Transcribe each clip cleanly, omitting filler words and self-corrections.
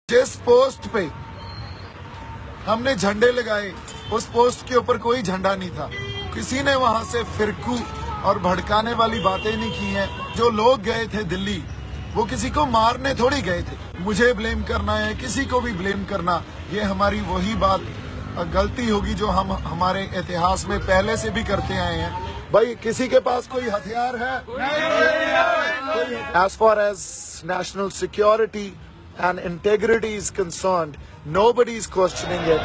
जिस पोस्ट पे हमने झंडे लगाए उस पोस्ट के ऊपर कोई झंडा नहीं था। किसी ने वहां से फिरकू और भड़काने वाली बातें नहीं की हैं। जो लोग गए थे दिल्ली वो किसी को मारने थोड़ी गए थे। मुझे ब्लेम करना है, किसी को भी ब्लेम करना, ये हमारी वही बात गलती होगी जो हम हमारे इतिहास में पहले से भी करते आए हैं। भाई किसी के पास कोई हथियार है? As far as national security and integrity is concerned, nobody is questioning it.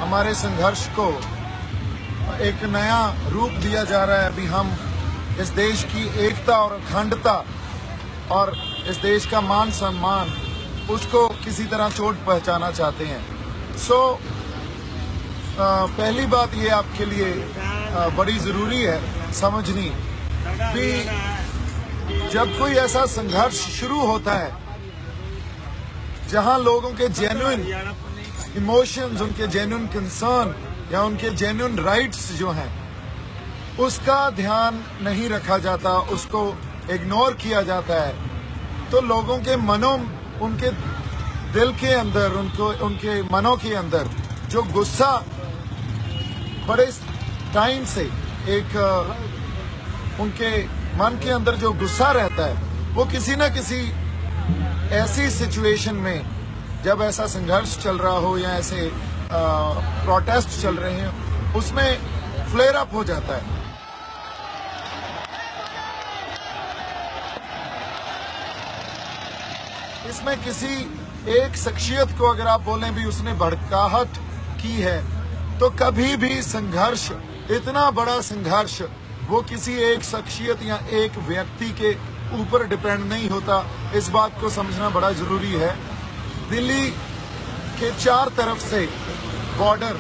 हमारे संघर्ष को एक नया रूप दिया जा रहा है। अभी हम इस देश की एकता और अखंडता और इस देश का मान सम्मान उसको किसी तरह चोट पहुंचाना चाहते हैं। पहली बात ये आपके लिए बड़ी जरूरी है समझनी कि जब कोई ऐसा संघर्ष शुरू होता है जहां लोगों के जेन्युइन इमोशंस, उनके जेन्युइन कंसर्न या उनके जेन्युइन राइट्स जो हैं उसका ध्यान नहीं रखा जाता, उसको इग्नोर किया जाता है, तो लोगों के मनों, उनके दिल के अंदर, उनके मनों के अंदर जो गुस्सा बड़े टाइम से एक उनके मन के अंदर जो गुस्सा रहता है वो किसी न किसी ऐसी सिचुएशन में, जब ऐसा संघर्ष चल रहा हो या ऐसे प्रोटेस्ट चल रहे हैं, उसमें फ्लेयर अप हो जाता है। इसमें किसी एक शख्सियत को अगर आप बोलें भी उसने भड़काहट की है, तो कभी भी संघर्ष, इतना बड़ा संघर्ष, वो किसी एक शख्सियत या एक व्यक्ति के ऊपर डिपेंड नहीं होता। इस बात को समझना बड़ा जरूरी है। दिल्ली के चार तरफ से बॉर्डर,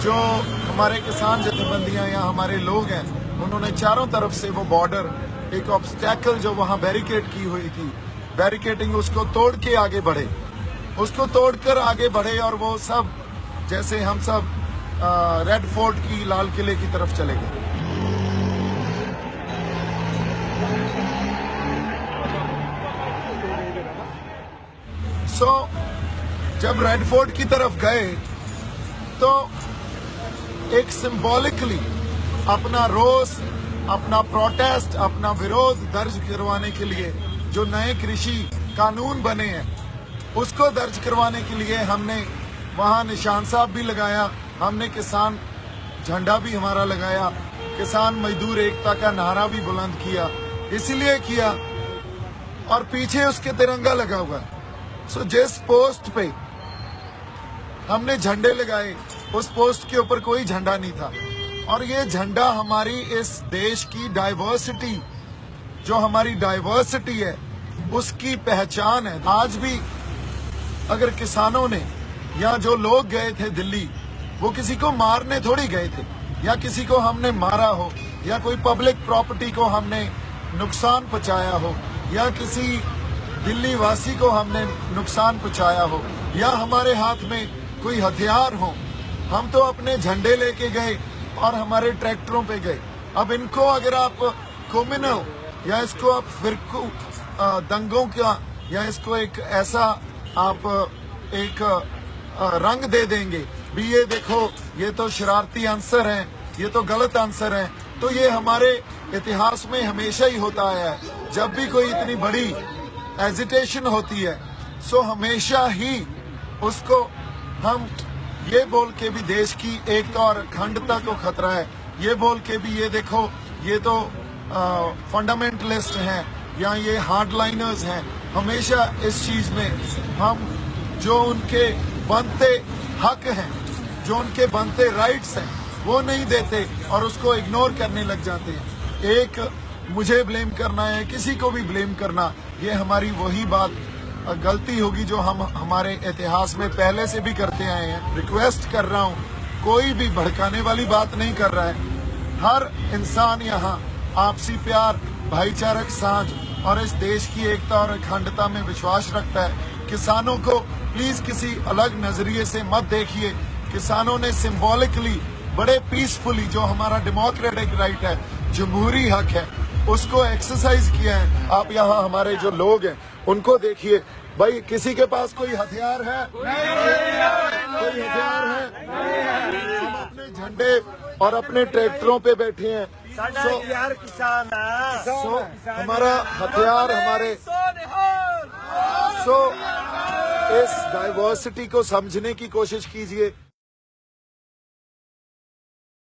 जो हमारे किसान जथेबंदियां या हमारे लोग हैं, उन्होंने चारों तरफ से वो बॉर्डर, एक ऑब्स्टैकल जो वहां बैरिकेड की हुई थी, बैरिकेडिंग, उसको तोड़ के आगे बढ़े, उसको तोड़कर आगे बढ़े और वो सब जैसे हम सब रेड फोर्ट की, लाल किले की तरफ चले गए। जब रेड फोर्ट की तरफ गए तो एक सिंबॉलिकली अपना रोष, अपना प्रोटेस्ट, अपना विरोध दर्ज करवाने के लिए जो नए कृषि कानून बने हैं उसको दर्ज करवाने के लिए हमने वहां निशान साहब भी लगाया, हमने किसान झंडा भी हमारा लगाया, किसान मजदूर एकता का नारा भी बुलंद किया, इसलिए किया, और पीछे उसके तिरंगा लगा हुआ है। जिस पोस्ट पे हमने झंडे लगाए उस पोस्ट के ऊपर कोई झंडा नहीं था, और ये झंडा हमारी इस देश की डाइवर्सिटी, जो हमारी डाइवर्सिटी है उसकी पहचान है। आज भी अगर किसानों ने या जो लोग गए थे दिल्ली, वो किसी को मारने थोड़ी गए थे, या किसी को हमने मारा हो, या कोई पब्लिक प्रॉपर्टी को हमने नुकसान पहुंचाया हो, या किसी दिल्ली वासी को हमने नुकसान पहुंचाया हो, या हमारे हाथ में कोई हथियार हो। हम तो अपने झंडे लेके गए और हमारे ट्रैक्टरों पे गए। अब इनको अगर आप कम्युनल या इसको आप फिरकू दंगों का, या इसको एक ऐसा आप एक रंग दे देंगे भी, ये देखो ये तो शरारती आंसर हैं, ये तो गलत आंसर हैं, तो ये हमारे इतिहास में हमेशा ही होता आया है। जब भी कोई इतनी बड़ी एजिटेशन होती है हमेशा ही उसको हम ये बोल के भी देश की एकता और अखंडता को खतरा है, ये बोल के भी ये देखो ये तो फंडामेंटलिस्ट हैं या ये हार्डलाइनर्स हैं, हमेशा इस चीज में हम जो उनके बनते हक हैं, जो उनके बनते राइट्स हैं, वो नहीं देते और उसको इग्नोर करने लग जाते हैं। एक मुझे ब्लेम करना है, किसी को भी ब्लेम करना, ये हमारी वही बात गलती होगी जो हम हमारे इतिहास में पहले से भी करते आए हैं। रिक्वेस्ट कर रहा हूँ, कोई भी भड़काने वाली बात नहीं कर रहा है। हर इंसान यहाँ आपसी प्यार, भाईचारक साझ और इस देश की एकता और अखंडता में विश्वास रखता है। किसानों को प्लीज किसी अलग नजरिए से मत देखिए। किसानों ने सिंबॉलिकली बड़े पीसफुली, जो हमारा डेमोक्रेटिक राइट है, जमहूरी हक है, उसको एक्सरसाइज किया है। आप यहाँ हमारे जो लोग हैं उनको देखिए, भाई किसी के पास कोई हथियार है? कोई हथियार है? हम अपने झंडे और अपने ट्रैक्टरों पे बैठे हैं। हमारा हथियार हमारे इस डाइवर्सिटी को समझने की कोशिश कीजिए।